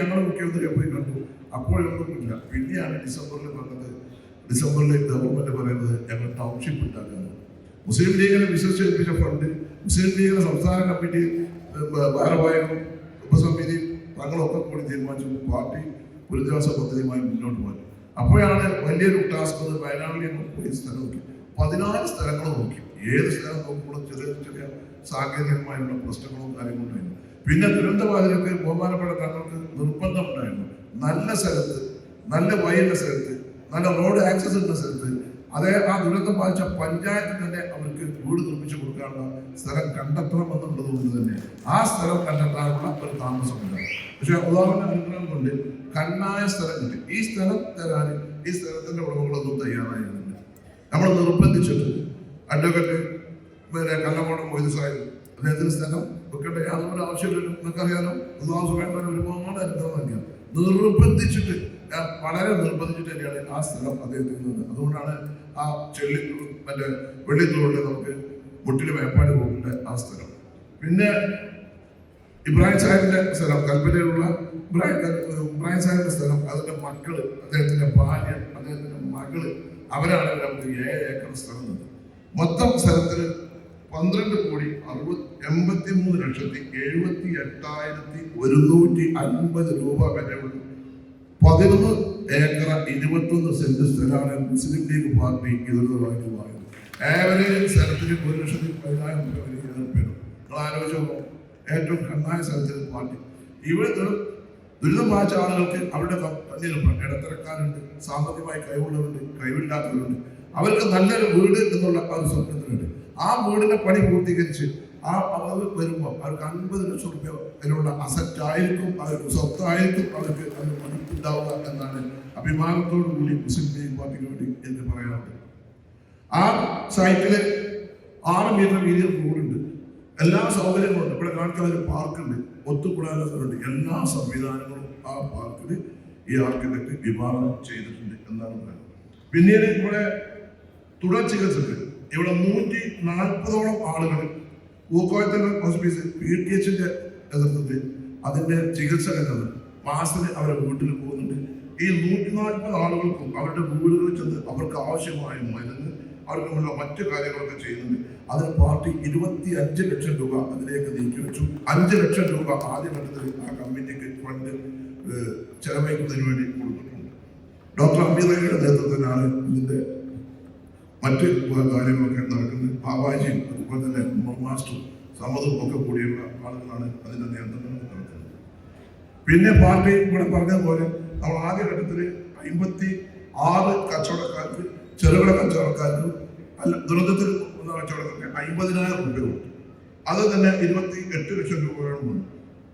ഞങ്ങൾ മുഖ്യമന്ത്രിയെ പോയി കണ്ടു, അപ്പോഴൊന്നുമില്ല. പിന്നെയാണ് ഡിസംബറിൽ പറഞ്ഞത്, ഡിസംബറിൽ ഗവൺമെന്റ് പറയുന്നത് ഞങ്ങൾ ടൗൺഷിപ്പ് ഉണ്ടാക്കുന്നത്. മുസ്ലിം ലീഗിനെ വിശ്വസിച്ച ഫണ്ട് മുസ്ലിം ലീഗിന്റെ സംസ്ഥാന കമ്മിറ്റി ഭാരവാഹികളും ഉപസമിതി തങ്ങളൊക്കെ കൂടി തീരുമാനിച്ചു പാർട്ടി പുനരധിവാസ പദ്ധതിയുമായി മുന്നോട്ട് പോയി. അപ്പോഴാണ് വലിയൊരു ടാസ്ക് വയനാട്ടിൽ പോയി സ്ഥലം നോക്കി, 14 സ്ഥലങ്ങൾ നോക്കി. ഏത് സ്ഥലം നോക്കുമ്പോഴും ചെറിയ ചെറിയ സാങ്കേതികമായുള്ള പ്രശ്നങ്ങളും കാര്യങ്ങളും ഉണ്ടായിരുന്നു. പിന്നെ ദുരന്തബാധിതർക്ക് ബഹുമാനപ്പെട്ട തങ്ങൾക്ക് നിർബന്ധമുണ്ടായിരുന്നു നല്ല സ്ഥലത്ത്, നല്ല വഴിയുള്ള സ്ഥലത്ത്, നല്ല റോഡ് ആക്സസ് ഉള്ള സ്ഥലത്ത്, അതേ ആ ദുരന്തം ബാധിച്ച പഞ്ചായത്തിൽ തന്നെ അവർക്ക് വീട് നിർമ്മിച്ചു കൊടുക്കാനുള്ള സ്ഥലം കണ്ടെത്തണമെന്നുള്ളത് കൊണ്ട് തന്നെ ആ സ്ഥലം കണ്ടെത്താനുള്ള ഒരു താമസമുണ്ട്. പക്ഷെ ഉദാഹരണ അനുഗ്രഹം കൊണ്ട് കണ്ണായ സ്ഥലം കിട്ടി. ഈ സ്ഥലം തരാൻ ഈ സ്ഥലത്തിന്റെ ഉടമകളൊന്നും തയ്യാറായിരുന്നില്ല. നമ്മൾ നിർബന്ധിച്ചിട്ട് അഡ്വക്കറ്റ് കല്ലമോണം മൊയ്ത് സാഹിബ് അദ്ദേഹത്തിന് സ്ഥലം വെക്കേണ്ട യാതൊരു ആവശ്യമില്ലല്ലോ. നിങ്ങൾക്കറിയാലോ, വേണ്ട ഒരുപാട് അനുഗ്രഹം നൽകിയാണ്. നിർബന്ധിച്ചിട്ട് വളരെ നിർബന്ധിച്ചിട്ട് തന്നെയാണ് ആ സ്ഥലം അദ്ദേഹത്തിൽ നിന്നത്. അതുകൊണ്ടാണ് ആ മറ്റേ വെള്ളിത്തോളിൽ നമുക്ക് മുട്ടിൽ മേപ്പാട് പോകേണ്ട ആ സ്ഥലം. പിന്നെ ഇബ്രാഹിം സാഹിബിന്റെ സ്ഥലം, കൽപ്പറ്റയിലുള്ള ഇബ്രാഹിം സാഹിബിന്റെ സ്ഥലം, അതിന്റെ മക്കള്, അദ്ദേഹത്തിന്റെ ഭാര്യ, അദ്ദേഹത്തിന്റെ മകള്, അവരാണ് നമുക്ക് 7 ഏക്കർ സ്ഥലം തന്നത്. മൊത്തം സ്ഥലത്തിന് 12,78,150 രൂപ വരെയുള്ള 11 ഏക്കർ 21 സെന്റ് സ്ഥലമാണ് മുസ്ലിം ലീഗ് പാർട്ടി എതിർവായിട്ട് വാങ്ങിയത്. ഏവരെയും സ്ഥലത്തിന് 1,10,10,000 രൂപ വരെ ഏർപ്പെടും. നിങ്ങൾ ആലോചിച്ചോ, ഏറ്റവും കണ്ണായ സ്ഥലത്തിന് പാർട്ടി. ഇവിടെ ദുരിതം ബാധിച്ച ആളുകൾക്ക് അവരുടെ കണ്ണിലുണ്ട്. ഇടത്തരക്കാരുണ്ട്, സാമ്പത്തികമായി കഴിവുള്ളവരുണ്ട്, കഴിവില്ലാത്തവരുണ്ട്. അവർക്ക് നല്ലൊരു വീട് എന്നുള്ള ഒരു സ്വപ്നത്തിലുണ്ട്. ആ വീടിന്റെ പണി പൂർത്തീകരിച്ച് അവർ വരുമ്പോൾ അവർക്ക് 50 ലക്ഷം രൂപ അതിനുള്ള അസറ്റ് ആയിരിക്കും, അവർക്ക് സ്വത്തായിരിക്കും, അവർക്ക് അത് മനസ്സിലാവുക എന്നാണ് അഭിമാനത്തോടു കൂടി മുസ്ലിം ലീഗ് പാർട്ടിക്ക് വേണ്ടി എനിക്ക് പറയാനുള്ളത്. ആ സൈറ്റില് 6 മീറ്റർ വീതിയിൽ റോഡുണ്ട്, എല്ലാ സൗകര്യങ്ങളുണ്ട്. ഇവിടെ കാണിക്കാൻ ഒരു പാർക്കുണ്ട്, ഒത്തുകൂടാനുണ്ട്, എല്ലാ സംവിധാനങ്ങളും ആ പാർക്കിൽ ഈ ആർക്കിടെക്ട് വിഭാവനം ചെയ്തിട്ടുണ്ട് എന്നാണ് പറയുന്നത്. പിന്നീട് ഇവിടെ തുടർ ചികിത്സക്ക് ഇവിടെ 140ഓളം ആളുകൾ പൂക്കോയത്തൽ ഹോസ്പിറ്റൽ PTHന്റെ നേതൃത്വത്തിൽ അതിന്റെ ചികിത്സ കണ്ടത് മാസത്തിൽ അവരെ വീട്ടിൽ പോകുന്നുണ്ട്. ഈ 140 ആളുകൾക്കും അവരുടെ വീടുകളിൽ ചെന്ന് അവർക്ക് ആവശ്യമായ മരുന്ന്, അവർക്കുള്ള മറ്റു കാര്യങ്ങളൊക്കെ ചെയ്യുന്നുണ്ട്. അതിന് പാർട്ടി 25 ലക്ഷം രൂപ അതിലേക്ക് നീക്കി വെച്ചു. 5 ലക്ഷം രൂപ ആദ്യഘട്ടത്തിൽ ആ കമ്മിറ്റിക്ക് ഫണ്ട് ചെലവഴിക്കുന്നതിന് വേണ്ടി കൊടുത്തിട്ടുണ്ട്. ഡോക്ടർ അംബേദ്കറുടെ നേതൃത്വത്തിലാണ് ഇതിന്റെ മറ്റ് കാര്യങ്ങളൊക്കെ നടക്കുന്നത്. ബാബാജിയും അതുപോലെ തന്നെ മാസ്റ്ററും സമ്മതവും ഒക്കെ കൂടിയുള്ള ആളുകളാണ് അതിന്റെ നിയന്ത്രണം നടത്തുന്നത്. പിന്നെ പാർട്ടി ഇവിടെ പറഞ്ഞതുപോലെ നമ്മൾ ആദ്യഘട്ടത്തിൽ 56 കച്ചവടക്കാർക്ക്, ചെറുകിട കച്ചവടക്കാർക്ക്, അല്ല ദുരന്തത്തിൽ ഉള്ള കച്ചവടക്കാർക്ക് 50,000 രൂപ കൊടുത്തു. അത് തന്നെ 28 ലക്ഷം രൂപയോളം.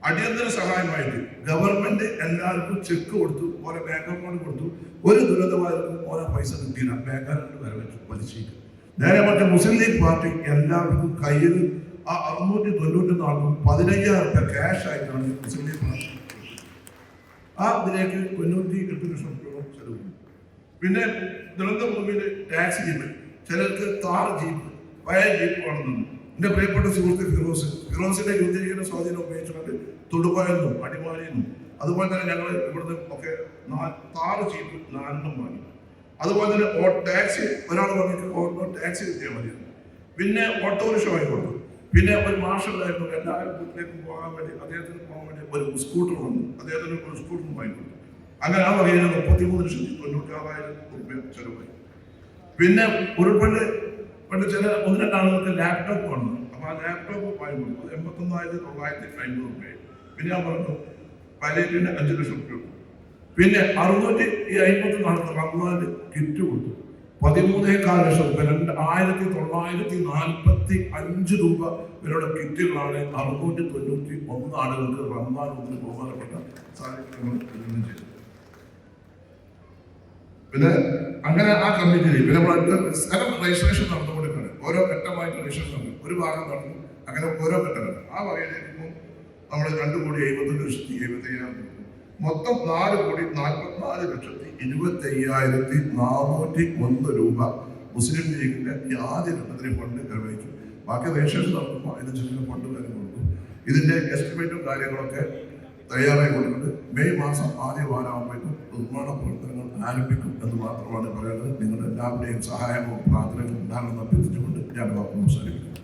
അടിയന്തര സഹായമായിട്ട് ഗവൺമെന്റ് എല്ലാവർക്കും ചെക്ക് കൊടുത്തു, ഓരോ ബാങ്ക് അക്കൗണ്ട് കൊടുത്തു. ഒരു ദുരന്തമാർക്കും ഓരോ പൈസ കിട്ടിയില്ല, ബാങ്കുകാരുടെ വരെ വെച്ചു വലിച്ചിട്ട്. നേരെ മറ്റേ മുസ്ലിം ലീഗ് പാർട്ടി എല്ലാവർക്കും കയ്യിൽ ആ 694 15,000 രൂപ ക്യാഷ് ആയിട്ടാണ് മുസ്ലിം ലീഗ് പാർട്ടി ആ ഇതിലേക്ക് 98 ലക്ഷം രൂപ ചെലവ്. പിന്നെ ദുരന്ത ഭൂമിയിൽ ടാക്സി ജീപ്പ്, ചിലർക്ക് താർ ജീപ്പ്, പഴയ ജീപ്പ് വേണമെന്നുണ്ട്. എന്റെ പ്രിയപ്പെട്ട സുഹൃത്ത് ഫിറോസിന്റെ യുദ്ധീകരണ സ്വാധീനം ഉപയോഗിച്ചുകൊണ്ട് തൊടുപായെന്നും അടിമാലിയെന്നും അതുപോലെ തന്നെ ഞങ്ങൾ ഇവിടുന്ന് ഒക്കെ താറ് ജീപ്പ് 4 വാങ്ങി. അതുപോലെ തന്നെ ടാക്സി, ഒരാൾ പറഞ്ഞിട്ട് ഓട്ടോ ടാക്സി കിട്ടിയാൽ മതിയാണ്. പിന്നെ ഓട്ടോറിക്ഷ വാങ്ങി കൊടുത്തു. പിന്നെ ഒരു മാഷുണ്ടായിരുന്നു, എല്ലാവരും വീട്ടിലേക്കും പോകാൻ വേണ്ടി, അദ്ദേഹത്തിന് പോകാൻ വേണ്ടി ഒരു സ്കൂട്ടർ വന്നു, അദ്ദേഹത്തിന് ഒരു സ്കൂട്ടർ വാങ്ങി കൊടുത്തു. അങ്ങനെ ആ വകയിൽ 33,96,000 രൂപ ചെലവായി. പിന്നെ ഉരുൾപണ്ട് ചില 1-2 ആളുകൾക്ക് ലാപ്ടോപ്പ് വന്നു. അപ്പൊ ആ ലാപ്ടോപ്പ് വാങ്ങി കൊടുത്തു. 81,950 രൂപയായി. പിന്നെ ഞാൻ പറഞ്ഞു പൈലറ്റിന് 5 ലക്ഷം രൂപ. പിന്നെ 654 റമദാന് കിറ്റ് കൊടുത്തു. 13,4 ലക്ഷം രൂപ, 2,945 രൂപ ഇവരുടെ കിറ്റുകളാണ് 691 ആളുകൾക്ക് റമദാൻ ഒന്നിന് ബഹുമാനപ്പെട്ട സാഹചര്യങ്ങൾ വിതരണം ചെയ്തത്. പിന്നെ അങ്ങനെ ആ കമ്മിറ്റിയിൽ പിന്നെ സ്ഥലം രജിസ്ട്രേഷൻ നടന്നുകൊണ്ടിരിക്കുകയാണ്. ഓരോ ഘട്ടമായിട്ട് രജിസ്ട്രേഷൻ നടന്നു. ഒരു ഭാഗം നടന്നു, അങ്ങനെ ഓരോ ഘട്ടങ്ങൾ. ആ വകയിലേക്കും നമ്മൾ 2,71,75,000 മൊത്തം 4,44,25,401 രൂപ മുസ്ലിം ലീഗിന്റെ ഈ ആദ്യ ഘട്ടത്തിന് ഫണ്ട് ചെലവഴിച്ചു. ബാക്കി രജിസ്ട്രേഷൻ നടത്തുമ്പോൾ അതിന് ചെറിയ ഫണ്ട് കാര്യം കൊടുക്കും. ഇതിന്റെ എസ്റ്റിമേറ്റും കാര്യങ്ങളൊക്കെ തയ്യാറായി കൊടുക്കുന്നത് മെയ് മാസം ആദ്യ വാരമാകുമ്പോഴേക്കും നിർമ്മാണ പ്രവർത്തനങ്ങൾ ആരംഭിക്കും എന്ന് മാത്രമാണ് പറയുന്നത്. നിങ്ങളുടെ എല്ലാവരുടെയും സഹായവും പ്രാർത്ഥനയും ഉണ്ടാകണമെന്ന് അഭ്യർത്ഥിച്ചുകൊണ്ട് ഞാൻ വാക്ക് അവസാനിപ്പിക്കുന്നു.